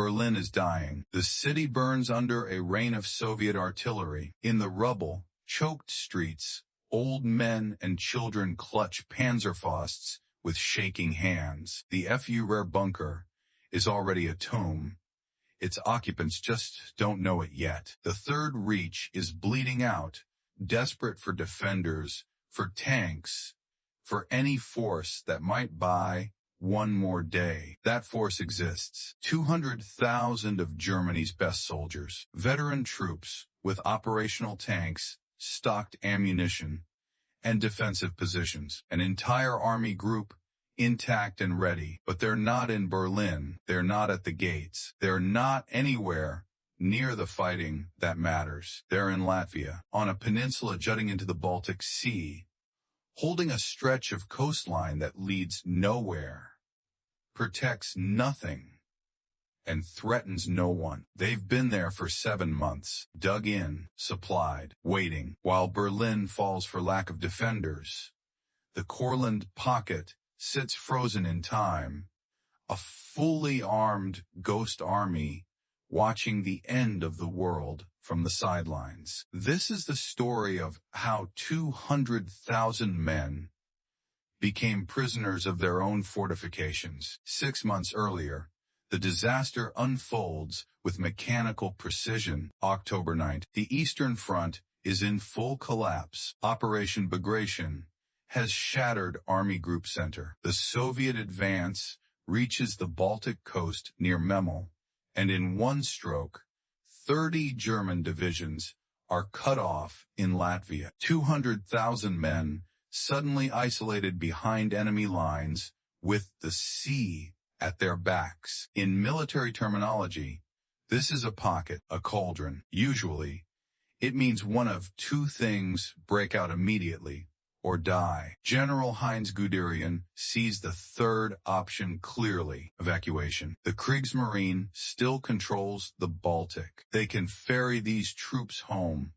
Berlin is dying. The city burns under a rain of Soviet artillery. In the rubble, choked streets, old men and children clutch Panzerfausts with shaking hands. The FU Rare bunker is already a tomb. Its occupants just don't know it yet. The Third Reich is bleeding out, desperate for defenders, for tanks, for any force that might buy one more day. That force exists. 200,000 of Germany's best soldiers, veteran troops with operational tanks, stocked ammunition, and defensive positions. An entire army group, intact and ready. But they're not in Berlin. They're not at the gates. They're not anywhere near the fighting that matters. They're in Latvia, on a peninsula jutting into the Baltic Sea, holding a stretch of coastline that leads nowhere, protects nothing, and threatens no one. They've been there for 7 months, dug in, supplied, waiting, while Berlin falls for lack of defenders. The Courland Pocket sits frozen in time, a fully armed ghost army watching the end of the world from the sidelines. This is the story of how 200,000 men became prisoners of their own fortifications. 6 months earlier, the disaster unfolds with mechanical precision. October 9th, the Eastern Front is in full collapse. Operation Bagration has shattered Army Group Center. The Soviet advance reaches the Baltic coast near Memel, and in one stroke, 30 German divisions are cut off in Latvia. 200,000 men suddenly isolated behind enemy lines with the sea at their backs. In military terminology, this is a pocket, a cauldron. Usually, it means one of two things break out immediately or die. General Guderian sees the third option clearly: evacuation. The Kriegsmarine still controls the Baltic. They can ferry these troops home,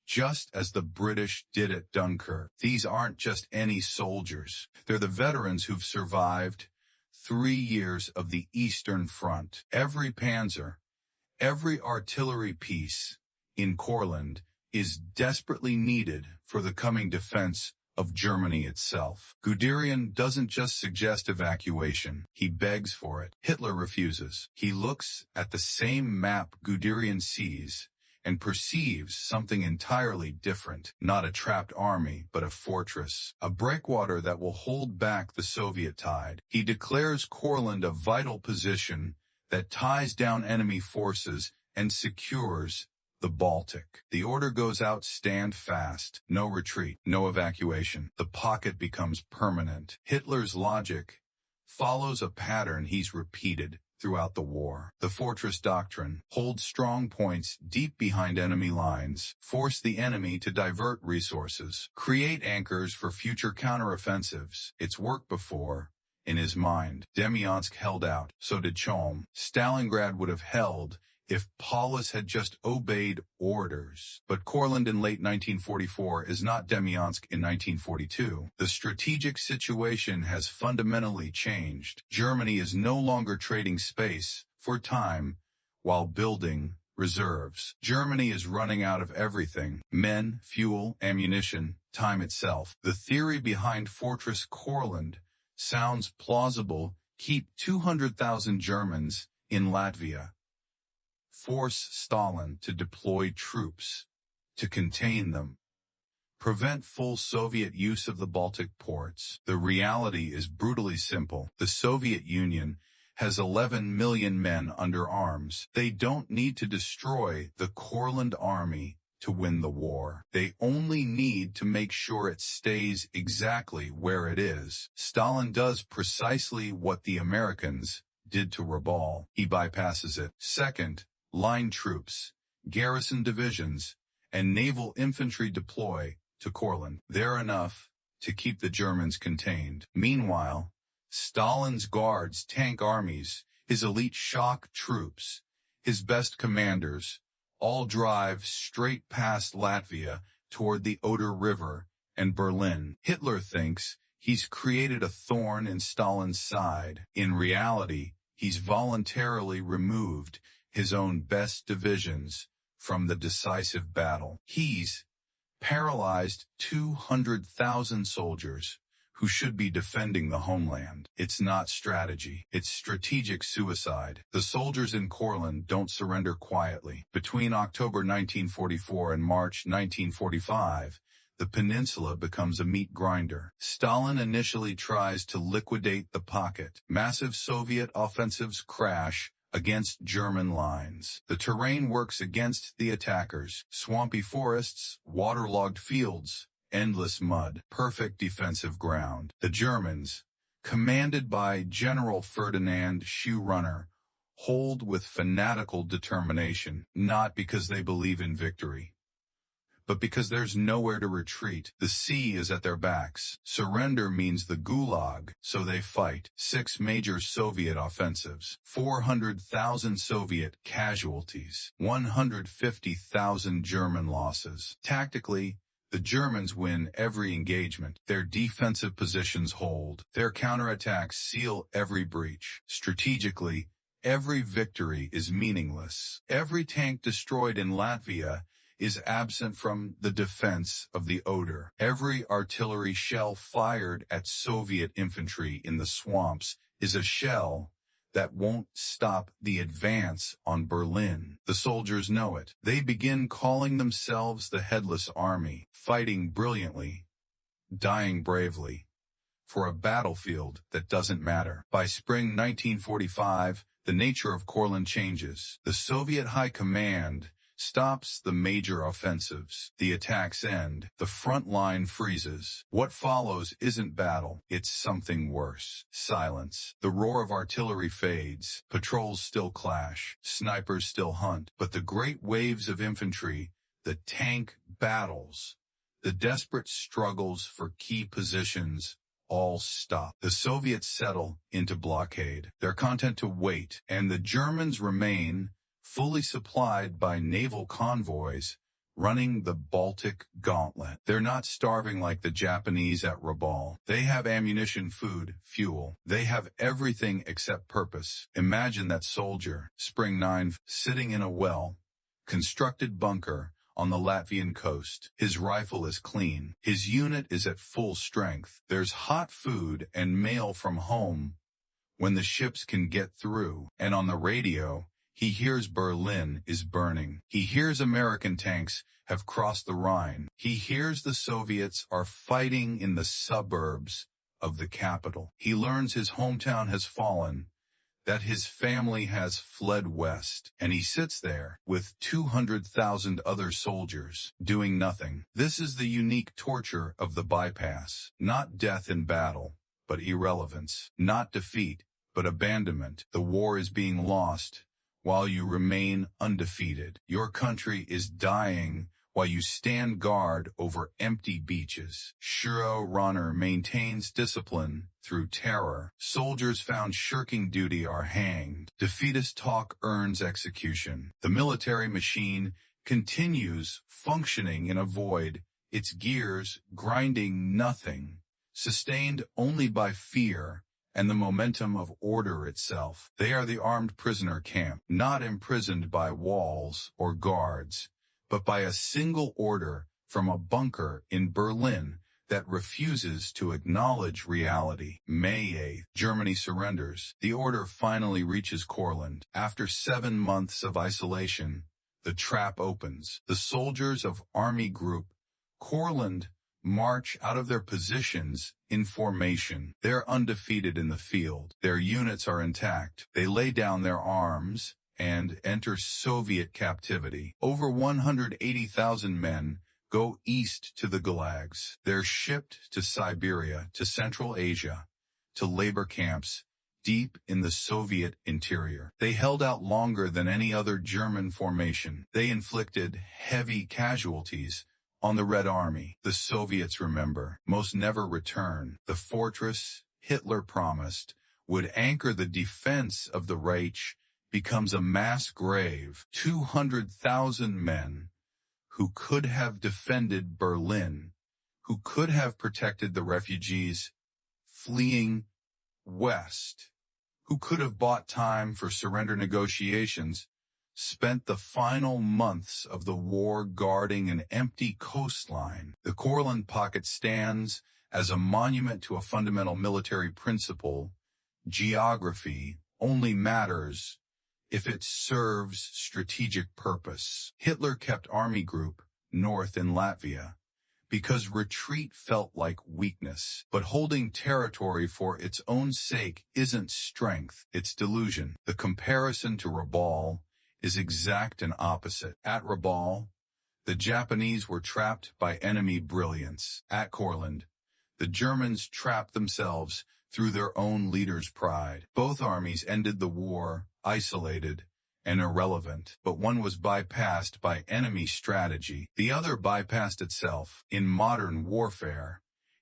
just as the British did at Dunkirk. These aren't just any soldiers. They're the veterans who've survived 3 years of the Eastern Front. Every panzer, every artillery piece in Courland is desperately needed for the coming defense of Germany itself. Guderian doesn't just suggest evacuation, he begs for it. Hitler refuses. He looks at the same map Guderian sees and perceives something entirely different. Not a trapped army, but a fortress, a breakwater that will hold back the Soviet tide. He declares Courland a vital position that ties down enemy forces and secures the Baltic. The order goes out: stand fast, no retreat, no evacuation. The pocket becomes permanent. Hitler's logic follows a pattern he's repeated throughout the war. The fortress doctrine: hold strong points deep behind enemy lines, force the enemy to divert resources, create anchors for future counteroffensives. It's worked before. In his mind, Demyansk held out, so did Cholm. Stalingrad would have held if Paulus had just obeyed orders. But Courland in late 1944 is not Demyansk in 1942. The strategic situation has fundamentally changed. Germany is no longer trading space for time while building reserves. Germany is running out of everything: men, fuel, ammunition, time itself. The theory behind Fortress Courland sounds plausible. Keep 200,000 Germans in Latvia. Force Stalin to deploy troops to contain them. Prevent full Soviet use of the Baltic ports. The reality is brutally simple. The Soviet Union has 11 million men under arms. They don't need to destroy the Courland army to win the war. They only need to make sure it stays exactly where it is. Stalin does precisely what the Americans did to Rabaul. He bypasses it. Second, line troops, garrison divisions, and naval infantry deploy to Courland. They're enough to keep the Germans contained. Meanwhile, Stalin's guards, tank armies, his elite shock troops, his best commanders, all drive straight past Latvia toward the Oder River and Berlin. Hitler thinks he's created a thorn in Stalin's side. In reality, He's voluntarily removed his own best divisions from the decisive battle. He's paralyzed 200,000 soldiers who should be defending the homeland. It's not strategy. It's strategic suicide. The soldiers in Courland don't surrender quietly. Between October 1944 and March 1945, the peninsula becomes a meat grinder. Stalin initially tries to liquidate the pocket. Massive Soviet offensives crash against German lines. The terrain works against the attackers. Swampy forests, waterlogged fields, endless mud, perfect defensive ground. The Germans, commanded by General Ferdinand Runner, hold with fanatical determination, not because they believe in victory, but because there's nowhere to retreat. The sea is at their backs. Surrender means the Gulag, so they fight. 6 major Soviet offensives, 400,000 Soviet casualties, 150,000 German losses. Tactically, the Germans win every engagement. Their defensive positions hold. Their counterattacks seal every breach. Strategically, every victory is meaningless. Every tank destroyed in Latvia is absent from the defense of the Oder. Every artillery shell fired at Soviet infantry in the swamps is a shell that won't stop the advance on Berlin. The soldiers know it. They begin calling themselves the Headless Army, fighting brilliantly, dying bravely, for a battlefield that doesn't matter. By spring 1945, the nature of Courland changes. The Soviet High Command stops the major offensives. The attacks end. The front line freezes. What follows isn't battle. It's something worse. Silence. The roar of artillery fades. Patrols still clash. Snipers still hunt. But the great waves of infantry, the tank battles, the desperate struggles for key positions, all stop. The Soviets settle into blockade. They're content to wait, and the Germans remain fully supplied by naval convoys, running the Baltic gauntlet. They're not starving like the Japanese at Rabaul. They have ammunition, food, fuel. They have everything except purpose. Imagine that soldier, Spring 9, sitting in a well-constructed bunker on the Latvian coast. His rifle is clean. His unit is at full strength. There's hot food and mail from home when the ships can get through. And on the radio, he hears Berlin is burning. He hears American tanks have crossed the Rhine. He hears the Soviets are fighting in the suburbs of the capital. He learns his hometown has fallen, that his family has fled west, and he sits there with 200,000 other soldiers doing nothing. This is the unique torture of the bypass. Not death in battle, but irrelevance. Not defeat, but abandonment. The war is being lost while you remain undefeated. Your country is dying while you stand guard over empty beaches. Runner maintains discipline through terror. Soldiers found shirking duty are hanged. Defeatist talk earns execution. The military machine continues functioning in a void, its gears grinding nothing, sustained only by fear and the momentum of order itself. They are the armed prisoner camp, not imprisoned by walls or guards, but by a single order from a bunker in Berlin that refuses to acknowledge reality. May 8th, Germany surrenders. The order finally reaches Courland. After 7 months of isolation, the trap opens. The soldiers of Army Group Courland march out of their positions in formation. They're undefeated in the field. Their units are intact. They lay down their arms and enter Soviet captivity. Over 180,000 men go east to the Gulags. They're shipped to Siberia, to Central Asia, to labor camps deep in the Soviet interior. They held out longer than any other German formation. They inflicted heavy casualties on the Red Army. The Soviets remember. Most never return. The fortress Hitler promised would anchor the defense of the Reich becomes a mass grave. 200,000 men who could have defended Berlin, who could have protected the refugees fleeing west, who could have bought time for surrender negotiations, spent the final months of the war guarding an empty coastline. The Courland Pocket stands as a monument to a fundamental military principle: geography only matters if it serves strategic purpose. Hitler kept Army Group North in Latvia because retreat felt like weakness. But holding territory for its own sake isn't strength, it's delusion. The comparison to Rabaul is exact and opposite. At Rabaul, the Japanese were trapped by enemy brilliance. At Courland, the Germans trapped themselves through their own leader's pride. Both armies ended the war isolated and irrelevant, but one was bypassed by enemy strategy. The other bypassed itself. In modern warfare,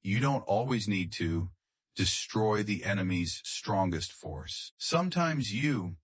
you don't always need to destroy the enemy's strongest force. Sometimes you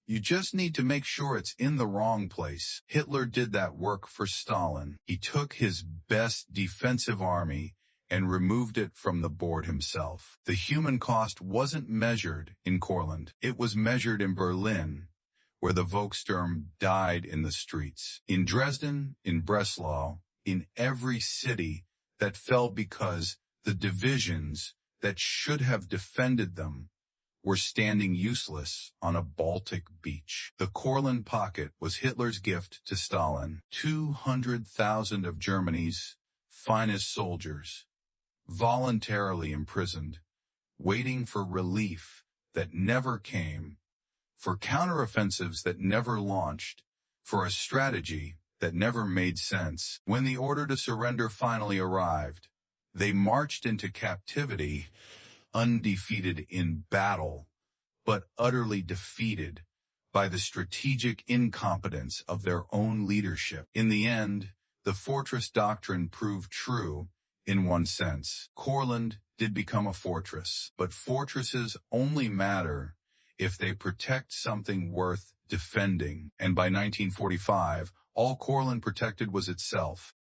just need to make sure it's in the wrong place. Hitler did that work for Stalin. He took his best defensive army and removed it from the board himself. The human cost wasn't measured in Courland. It was measured in Berlin, where the Volkssturm died in the streets. In Dresden, in Breslau, in every city that fell because the divisions that should have defended them were standing useless on a Baltic beach. The Courland Pocket was Hitler's gift to Stalin. 200,000 of Germany's finest soldiers, voluntarily imprisoned, waiting for relief that never came, for counteroffensives that never launched, for a strategy that never made sense. When the order to surrender finally arrived, they marched into captivity, undefeated in battle, but utterly defeated by the strategic incompetence of their own leadership. In the end, the fortress doctrine proved true in one sense. Courland did become a fortress, but fortresses only matter if they protect something worth defending. And by 1945, all Courland protected was itself.